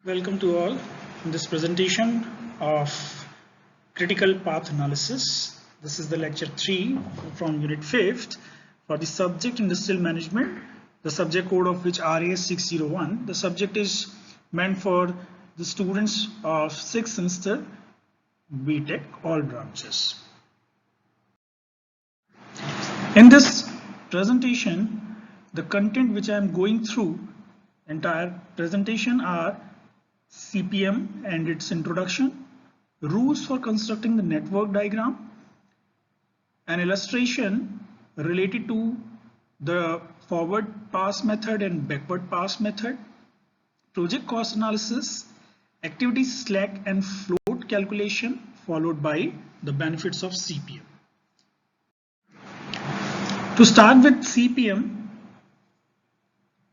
Welcome to all in this presentation of critical path analysis. This is the lecture 3 from unit 5th for the subject industrial management, the subject code of which RAS 601. The subject is meant for the students of 6th semester BTech all branches. In this presentation, the content which I am going through entire presentation are CPM and its introduction, rules for constructing the network diagram, an illustration related to the forward pass method and backward pass method, project cost analysis, activity slack and float calculation, followed by the benefits of CPM. To start with CPM,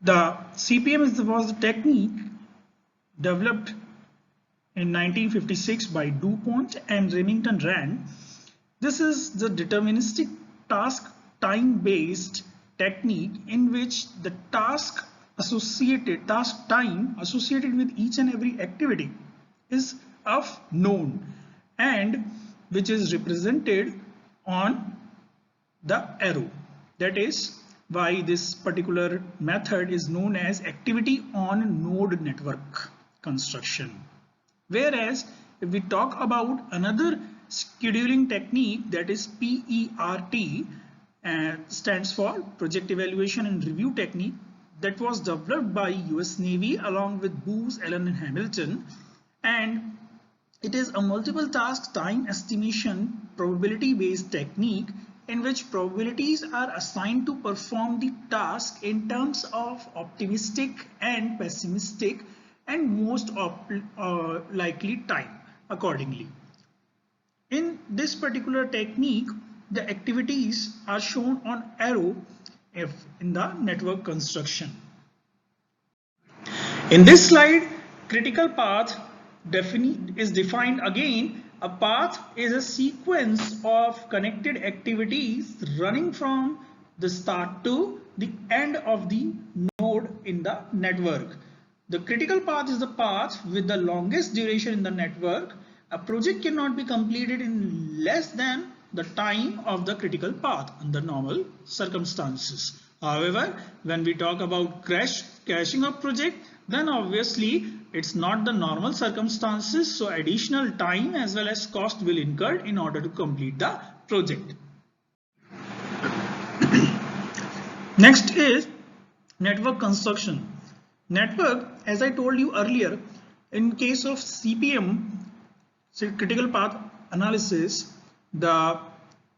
the CPM was the technique developed in 1956 by DuPont and Remington Rand. This is the deterministic task time-based technique in which the task time associated with each and every activity is of known and which is represented on the arrow. That is why this particular method is known as activity on node network construction. Whereas if we talk about another scheduling technique, that is PERT, stands for project evaluation and review technique, that was developed by US Navy along with Booz Allen and Hamilton, and it is a multiple task time estimation probability based technique in which probabilities are assigned to perform the task in terms of optimistic and pessimistic and most likely time accordingly. In this particular technique, the activities are shown on arrow F in the network construction. In this slide, critical path is defined again. A path is a sequence of connected activities running from the start to the end of the node in the network. The critical path is the path with the longest duration in the network. A project cannot be completed in less than the time of the critical path under normal circumstances. However, when we talk about crashing of project, then obviously it's not the normal circumstances, so additional time as well as cost will incur in order to complete the project. Next is network construction. Network, as I told you earlier, in case of CPM, so critical path analysis, the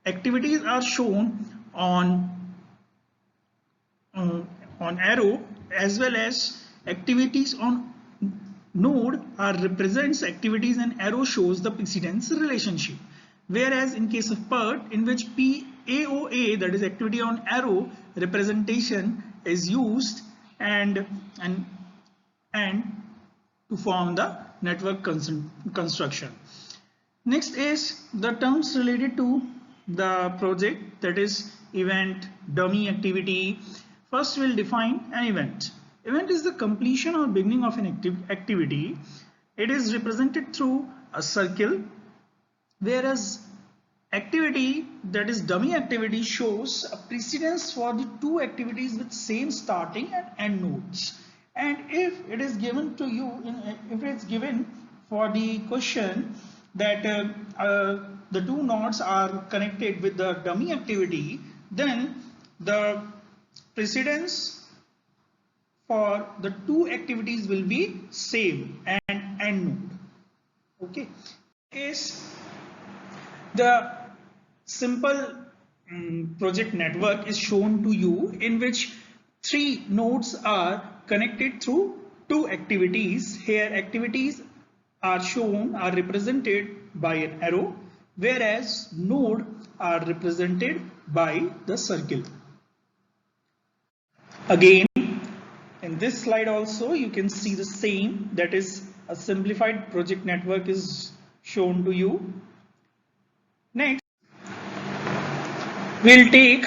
activities are shown on arrow as well as activities on node are represents activities and arrow shows the precedence relationship. Whereas in case of PERT, in which PAOA, that is activity on arrow representation, is used and to form the network construction. Next is the terms related to the project, that is event, dummy activity. First we'll define an event. Event is the completion or beginning of an activity. It is represented through a circle, whereas activity, that is dummy activity, shows a precedence for the two activities with same starting and end nodes. And if it is given to you, if it's given for the question that the two nodes are connected with the dummy activity, then the precedence for the two activities will be same and end node. Okay, is the simple project network is shown to you in which three nodes are connected through two activities. Here activities are represented by an arrow, whereas node are represented by the circle. Again, in this slide also you can see the same, that is a simplified project network is shown to you. Next, we'll take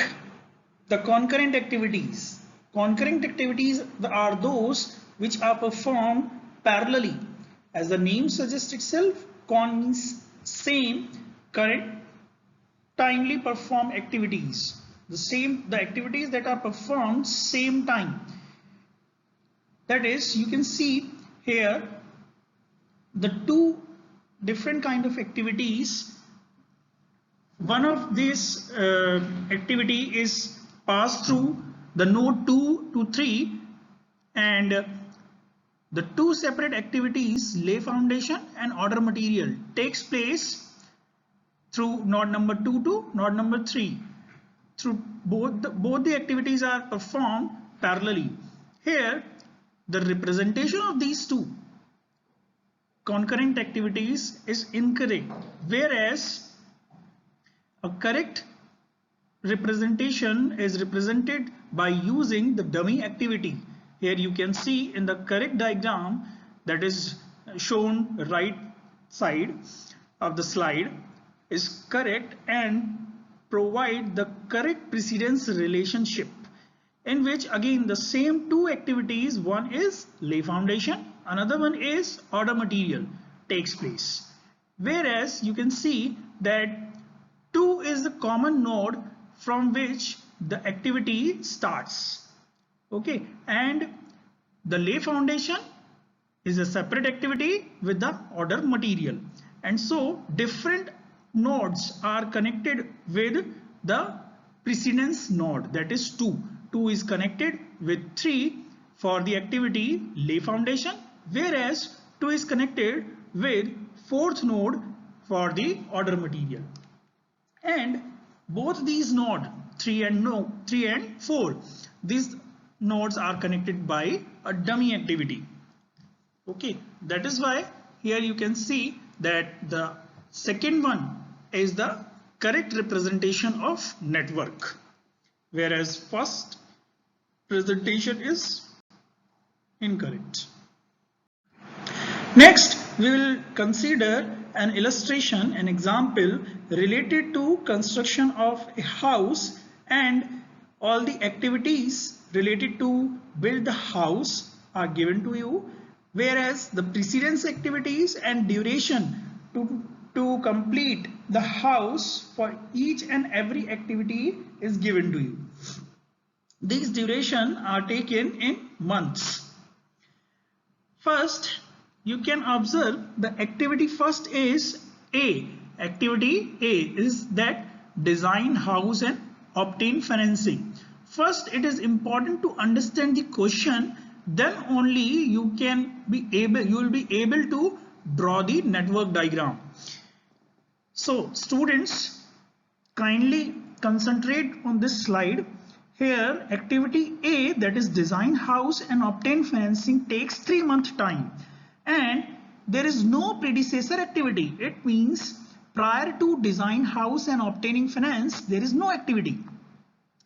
the concurrent activities. Concurrent activities are those which are performed parallelly. As the name suggests itself, con means same, current, timely perform activities. The activities that are performed same time. That is, you can see here the two different kind of activities. One of these activity is passed through the node 2 to 3, and the two separate activities, lay foundation and order material, takes place through node number 2 to node number 3. Through both the activities are performed parallelly. Here the representation of these two concurrent activities is incorrect, whereas a correct representation is represented by using the dummy activity. Here you can see in the correct diagram that is shown right side of the slide is correct and provide the correct precedence relationship, in which again the same two activities, one is lay foundation, another one is order material, takes place. Whereas you can see that 2 is the common node from which the activity starts. Okay, and the lay foundation is a separate activity with the order material, and so different nodes are connected with the precedence node, that is 2. 2 is connected with 3 for the activity lay foundation, whereas 2 is connected with 4th node for the order material. And both these nodes 3 and 4, these nodes are connected by a dummy activity. Okay, that is why here you can see that the second one is the correct representation of network, whereas first presentation is incorrect. Next, we will consider an illustration, an example related to construction of a house, and all the activities related to build the house are given to you, whereas the precedence activities and duration to complete the house for each and every activity is given to you. These duration are taken in months. First, you can observe the activity first is A. Activity A is that design house and obtain financing. First, it is important to understand the question, then only you will be able to draw the network diagram. So students, kindly concentrate on this slide. Here activity A, that is design house and obtain financing, takes 3 month time, and there is no predecessor activity. It means prior to design house and obtaining finance there is no activity.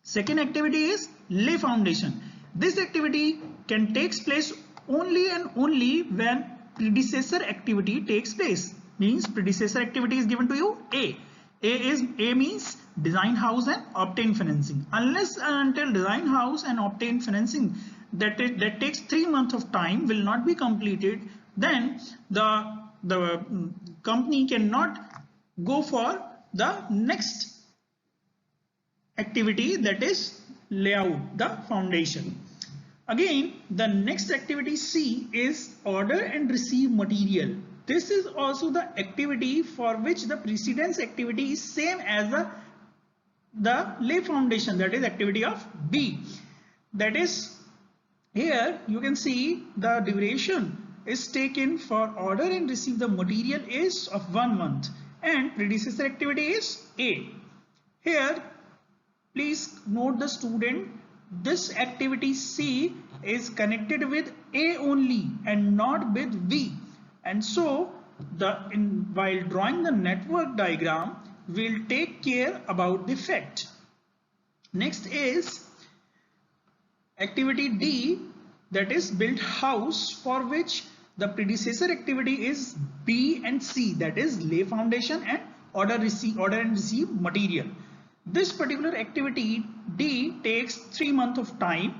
Second activity is lay foundation. This activity can take place only and only when predecessor activity takes place. Means predecessor activity is given to you A. A means design house and obtain financing. Unless and until design house and obtain financing that takes 3 months of time will not be completed, then the company cannot go for the next activity, that is layout the foundation. Again, the next activity C is order and receive material. This is also the activity for which the precedence activity is same as the lay foundation, that is activity of B. That is, here you can see the duration is taken for order and receive the material is of 1 month, and predecessor activity is A. Here please note the student, this activity C is connected with A only and not with B, and so while drawing the network diagram we'll take care about the fact. Next is activity D, that is build house, for which the predecessor activity is B and C, that is lay foundation and order and receive material. This particular activity D takes 3 months of time,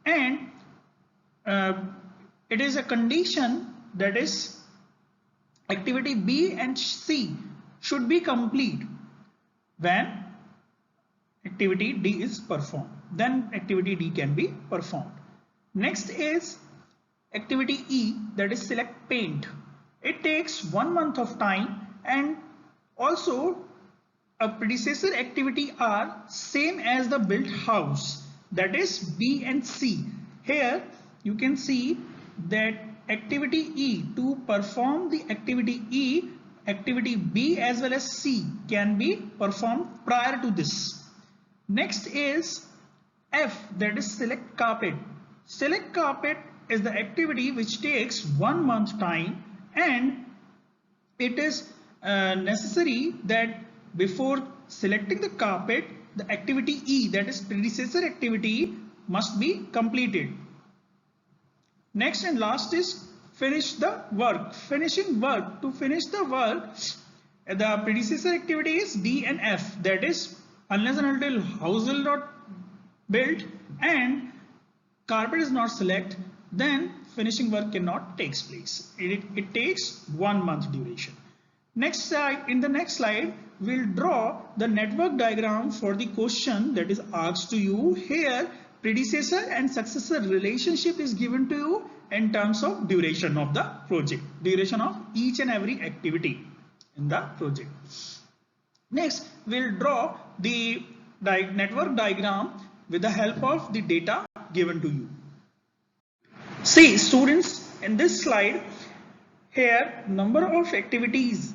and it is a condition that is activity B and C should be complete when activity D is performed. Then activity D can be performed. Next is activity E, that is select paint. It takes 1 month of time, and also a predecessor activity are same as the built house, that is B and C. Here you can see that activity E, to perform the activity E, activity B as well as C can be performed prior to this. Next is F, that is select carpet. Select carpet is the activity which takes 1 month time, and it is necessary that before selecting the carpet, the activity E, that is predecessor activity, must be completed. Next and last is finish the work. Finishing work. To finish the work, the predecessor activity is D and F, that is unless and until house is not built and carpet is not select, then finishing work cannot takes place. It takes 1 month duration. Next slide, in the next slide, we'll draw the network diagram for the question that is asked to you. Here, predecessor and successor relationship is given to you in terms of duration of the project, duration of each and every activity in the project. Next, we'll draw the network diagram with the help of the data given to you. See, students, in this slide, here number of activities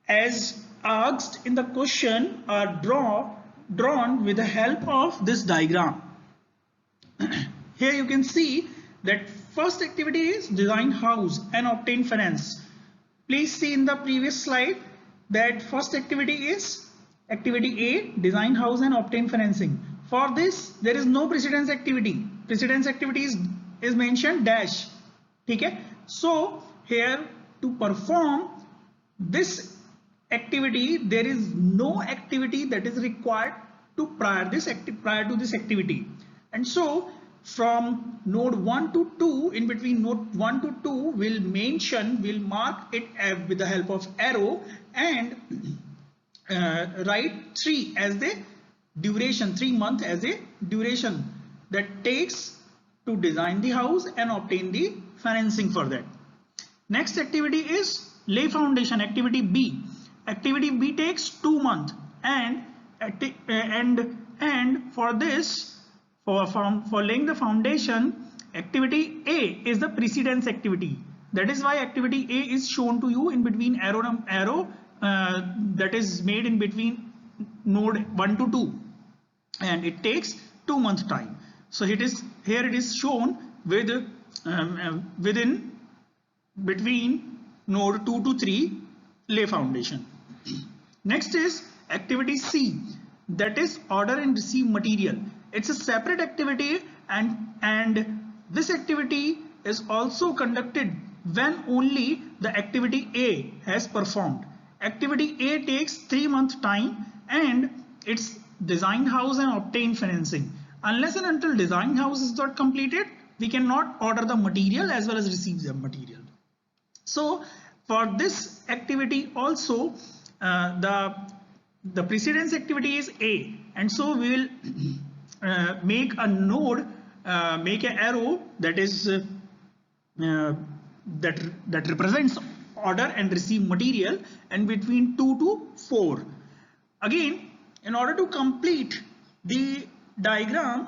as asked in the question are drawn with the help of this diagram. Here you can see that first activity is design house and obtain finance. Please see in the previous slide that first activity is activity A, design house and obtain financing. For this, there is no precedence activity. Precedence activity is mentioned dash. Okay? So here to perform this activity, there is no activity that is required to prior to this activity. And so from node 1 to 2, in between node 1 to 2, we'll mark it with the help of arrow and write 3 as the duration, 3 months as a duration that takes to design the house and obtain the financing for that. Next activity is lay foundation, activity B. Activity B takes 2 months, and for this, for laying the foundation, activity A is the precedence activity. That is why activity A is shown to you in between arrow that is made in between node 1 to 2, and it takes 2 months time. So here it is shown with within between node 2 to 3 lay foundation. Next is activity C, that is order and receive material. It's a separate activity, and this activity is also conducted when only the activity A has performed. Activity A takes 3 months time, and it's design house and obtain financing. Unless and until design house is not completed, we cannot order the material as well as receive the material. So for this activity also, the precedence activity is A, and so we will make a node, make an arrow that is that represents order and receive material, and between 2 to 4. Again, in order to complete the diagram,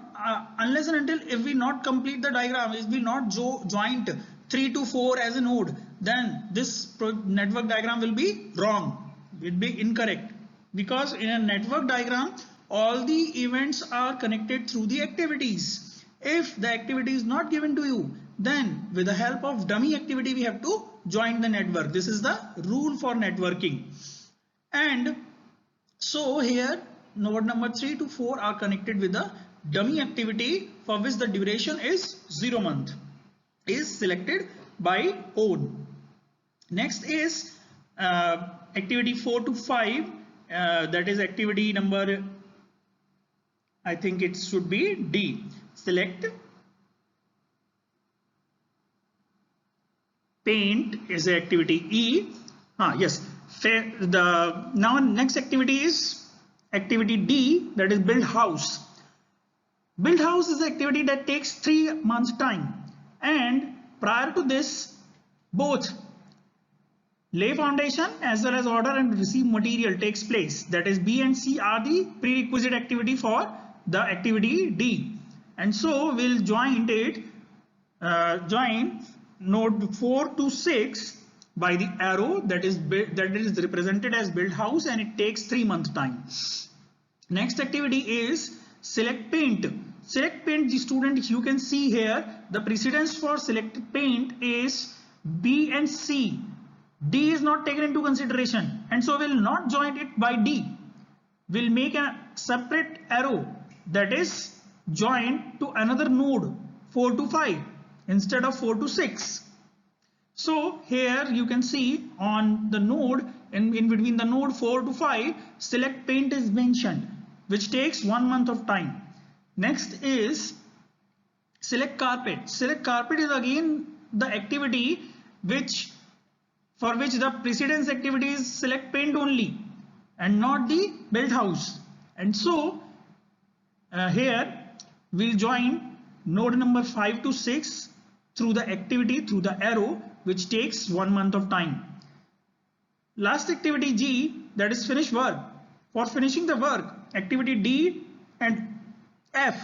unless and until if we not complete the diagram, if we not joint 3 to 4 as a node, then this network diagram will be wrong, will be incorrect, because in a network diagram all the events are connected through the activities. If the activity is not given to you, then with the help of dummy activity we have to join the network. This is the rule for networking. And so here node number 3 to 4 are connected with the dummy activity for which the duration is 0 month, is selected by own. Next is activity 4 to 5, that is activity number, I think it should be D. Select paint is the activity E. Yes. Now next activity is activity D, that is build house. Build house is the activity that takes 3 months time, and prior to this both lay foundation as well as order and receive material takes place. That is B and C are the prerequisite activity for the activity D, and so we'll join node 4 to 6 by the arrow that is represented as build house, and it takes 3 month time. Next activity is select paint. Select paint, the student, you can see here the precedence for select paint is B and C. D is not taken into consideration, and so we'll not join it by D. We'll make a separate arrow that is joined to another node 4 to 5 instead of 4 to 6. So here you can see on the node in between the node 4 to 5 select paint is mentioned, which takes 1 month of time. Next is select carpet. Select carpet is again the activity for which the precedence activity is select paint only and not the build house, and so here we'll join node number 5 to 6 through the activity through the arrow, which takes 1 month of time. Last activity G, that is finish work. For finishing the work, activity D and F,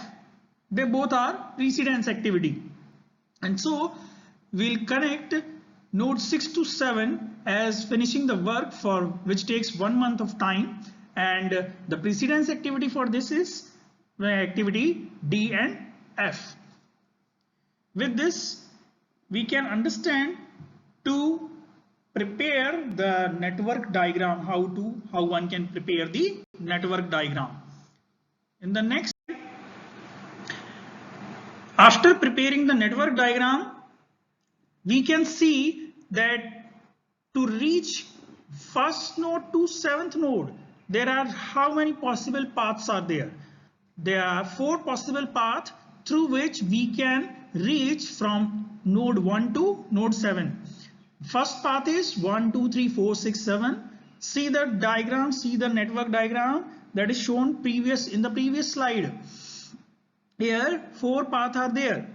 they both are precedence activity, and so we'll connect node 6 to 7 as finishing the work for which takes 1 month of time, and the precedence activity for this is activity D and F. With this we can understand to prepare the network diagram, how one can prepare the network diagram. In the next, after preparing the network diagram, we can see that to reach first node to 7th node, there are how many possible paths are there? There are 4 possible paths through which we can reach from node 1 to node 7. First path is 1, 2, 3, 4, 6, 7. See the diagram, see the network diagram that is shown in the previous slide. Here 4 paths are there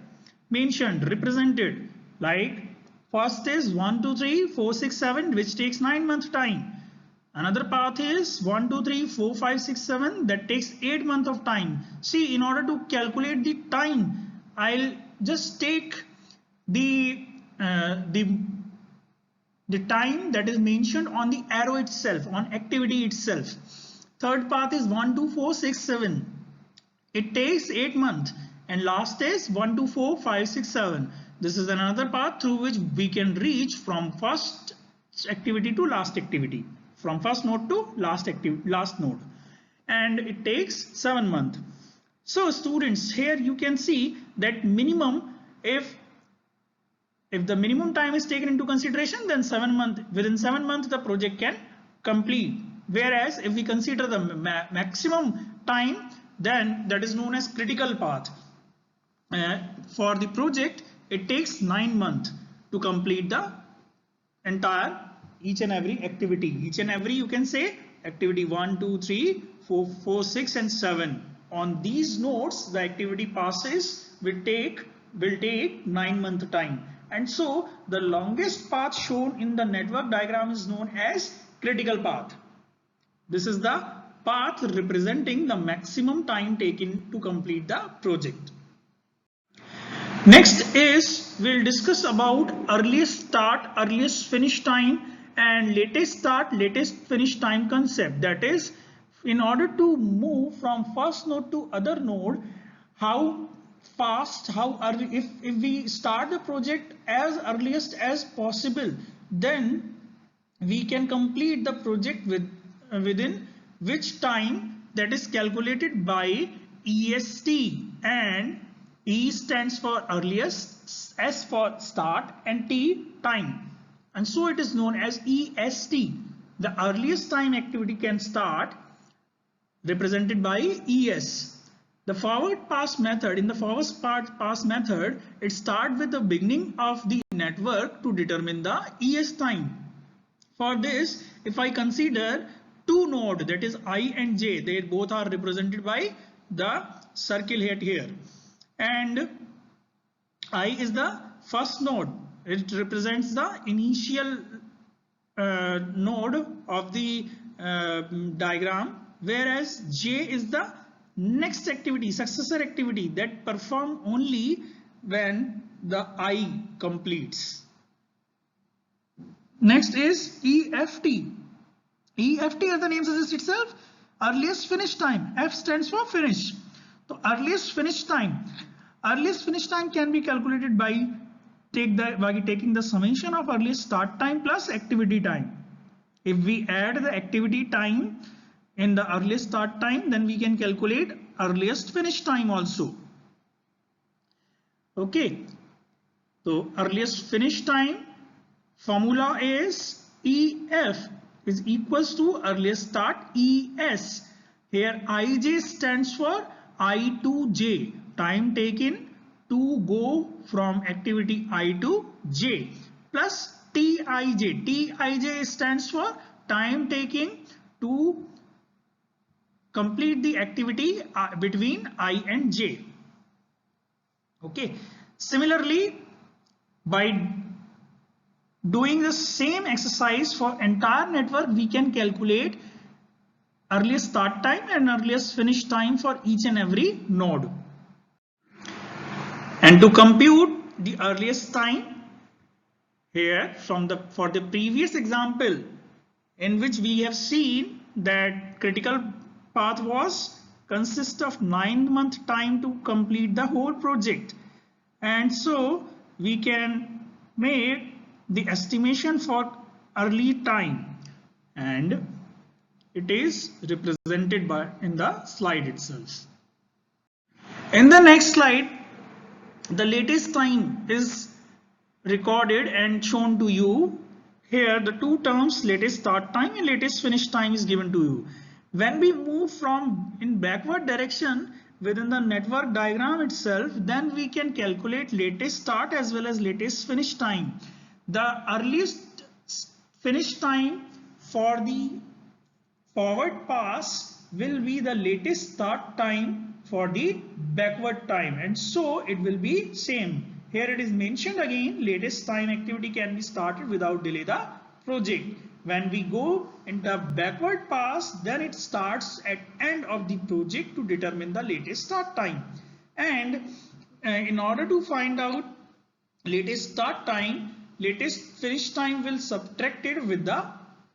mentioned, represented, like first is 1, 2, 3, 4, 6, 7, which takes 9 months time. Another path is 1, 2, 3, 4, 5, 6, 7, that takes 8 months of time. See, in order to calculate the time, I'll just take the time that is mentioned on the arrow itself, on activity itself. Third path is 1, 2, 4, 6, 7. It takes 8 months, and last is 1, 2, 4, 5, 6, 7. This is another path through which we can reach from first activity to last activity, from first node to last node, and it takes 7 months. So students, here you can see that minimum, if the minimum time is taken into consideration, then within 7 months the project can complete. Whereas if we consider the maximum time, then that is known as critical path. For the project, it takes 9 months to complete the entire each and every activity. Each and every, you can say activity 1, 2, 3, 4, 6 and 7. On these nodes, the activity passes will take 9 month time. And so the longest path shown in the network diagram is known as critical path. This is the path representing the maximum time taken to complete the project. Next is, we'll discuss about earliest start, earliest finish time and latest start, latest finish time concept. That is, in order to move from first node to other node, how fast, how early, if we start the project as earliest as possible, then we can complete the project within which time, that is calculated by EST, and E stands for earliest, S for start and T time, and so it is known as EST. The earliest time activity can start, represented by ES. The forward pass method, in the forward pass method, it starts with the beginning of the network to determine the ES time. For this, if I consider two nodes, that is I and J, they both are represented by the circle here. And I is the first node. It represents the initial node of the diagram, whereas J is the next activity, successor activity that perform only when the I completes. Next is EFT. EFT, as the name suggests itself, earliest finish time. F stands for finish. So earliest finish time. Earliest finish time can be calculated by taking the summation of earliest start time plus activity time. If we add the activity time in the earliest start time, then we can calculate earliest finish time also. Okay. So earliest finish time formula is EF is equals to earliest start ES. Here IJ stands for I to J, time taken to go from activity I to J, plus TIJ. TIJ stands for time taking to complete the activity between I and J. Okay. Similarly, by doing the same exercise for entire network, we can calculate earliest start time and earliest finish time for each and every node. And to compute the earliest time, here for the previous example in which we have seen that critical path was consist of 9-month time to complete the whole project, and so we can make the estimation for early time, and it is represented by in the slide itself. In the next slide, the latest time is recorded and shown to you. Here the two terms latest start time and latest finish time is given to you. When we move from in backward direction within the network diagram itself, then we can calculate latest start as well as latest finish time. The earliest finish time for the forward pass will be the latest start time for the backward time, and so it will be same. Here it is mentioned again, latest time activity can be started without delay the project. When we go into backward pass, then it starts at end of the project to determine the latest start time. And in order to find out latest start time, latest finish time will subtract it with the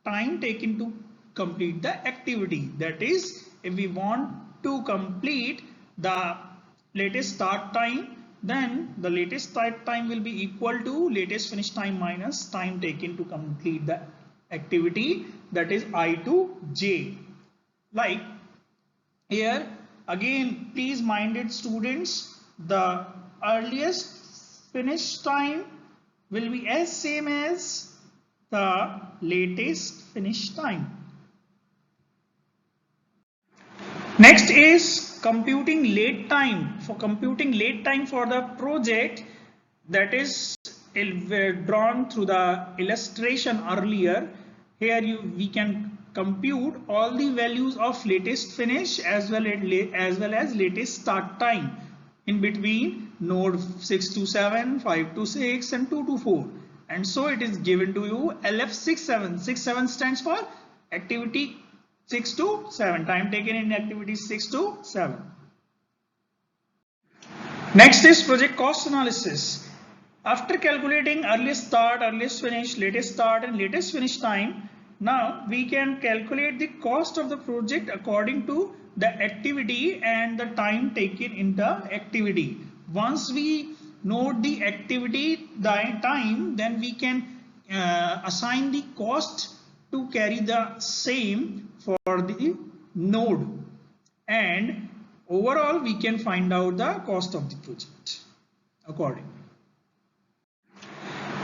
time taken to complete the activity. That is, if we want to complete the latest start time, then the latest start time will be equal to latest finish time minus time taken to complete the activity, that is I to J. Like here again, please minded students, the earliest finish time will be as same as the latest finish time. Next is computing late time. For computing late time for the project, that is drawn through the illustration earlier. Here we can compute all the values of latest finish as well as latest start time in between node 6 to 7, 5 to 6 and 2 to 4. And so it is given to you LF67. 67 stands for activity 6 to 7, time taken in activity 6 to 7. Next is project cost analysis. After calculating earliest start, earliest finish, latest start and latest finish time, now we can calculate the cost of the project according to the activity and the time taken in the activity. Once we note the activity time, then we can assign the cost to carry the same for the node, and overall we can find out the cost of the project accordingly.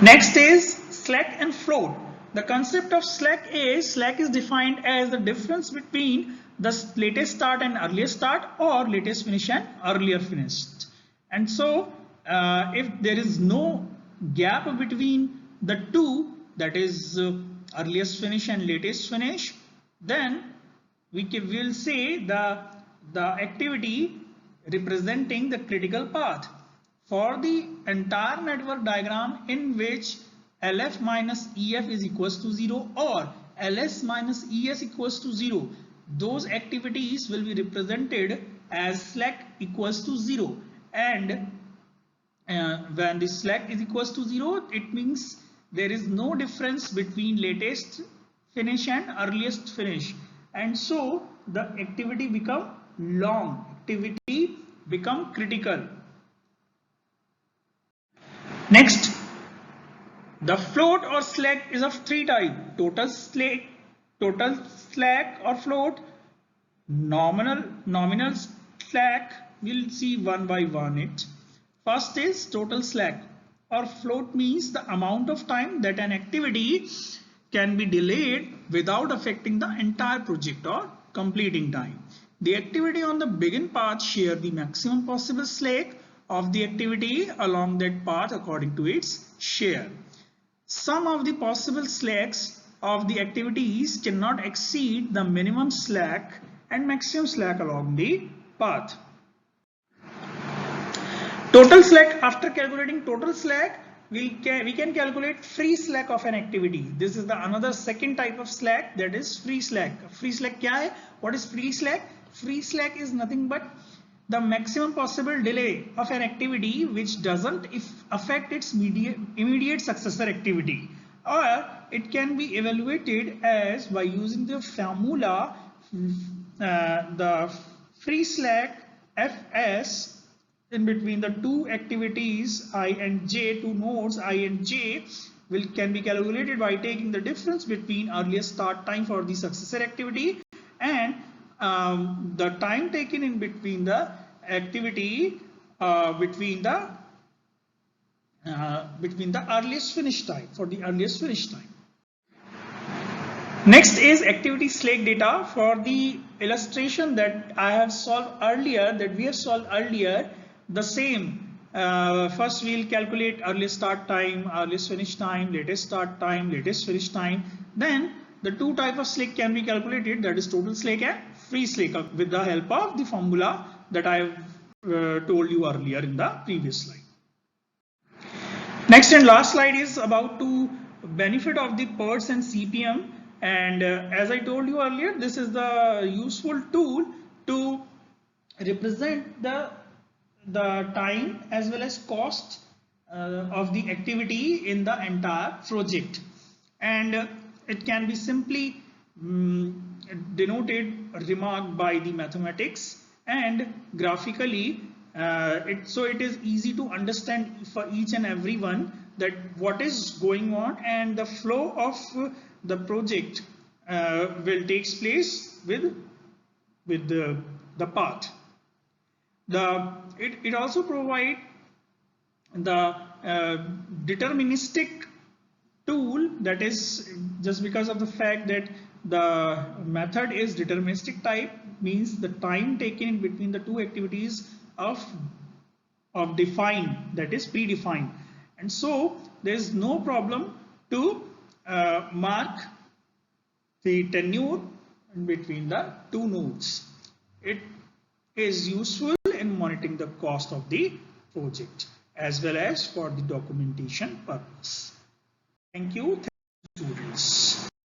Next is slack and float. the concept of slack is defined as the difference between the latest start and earliest start, or latest finish and earlier finished. And so if there is no gap between the two, that is earliest finish and latest finish, then we will say the activity representing the critical path. For the entire network diagram in which LF minus EF is equals to 0 or LS minus ES equals to 0, those activities will be represented as slack equals to 0. And when the slack is equals to 0, it means there is no difference between latest finish and earliest finish, and so the activity become long, activity become critical. Next, the float or slack is of three types: total slack or float, nominal slack. We'll see one by one it. First is total slack or float, means the amount of time that an activity can be delayed without affecting the entire project or completing time. The activity on the begin path share the maximum possible slack of the activity along that path according to its share. Some of the possible slacks of the activities cannot exceed the minimum slack and maximum slack along the path. Total slack. After calculating total slack, we can calculate free slack of an activity. This is the another second type of slack, that is free slack. Free slack क्या है? What is free slack? Free slack is nothing but the maximum possible delay of an activity which doesn't affect its immediate successor activity, or it can be evaluated as by using the formula the free slack Fs in between the two activities I and J, two nodes I and J, can be calculated by taking the difference between earliest start time for the successor activity and the time taken in between the activity between the earliest finish time, for the earliest finish time. Next is activity slack data. For the illustration that I have solved earlier, the same. First we'll calculate earliest start time, earliest finish time, latest start time, latest finish time. Then the two types of slack can be calculated, that is total slack and free slack, with the help of the formula that I have told you earlier in the previous slide. Next and last slide is about to benefit of the PERTs and CPM. And as I told you earlier, this is the useful tool to represent the time as well as cost of the activity in the entire project, and it can be simply denoted, remarked by the mathematics and graphically, so it is easy to understand for each and every one that what is going on, and the flow of the project will take place with the path. It also provides the deterministic tool, that is just because of the fact that the method is deterministic type, means the time taken in between the two activities of defined, that is predefined, and so there is no problem to mark the tenure in between the two nodes. It is useful in monitoring the cost of the project as well as for the documentation purpose. Thank you, students.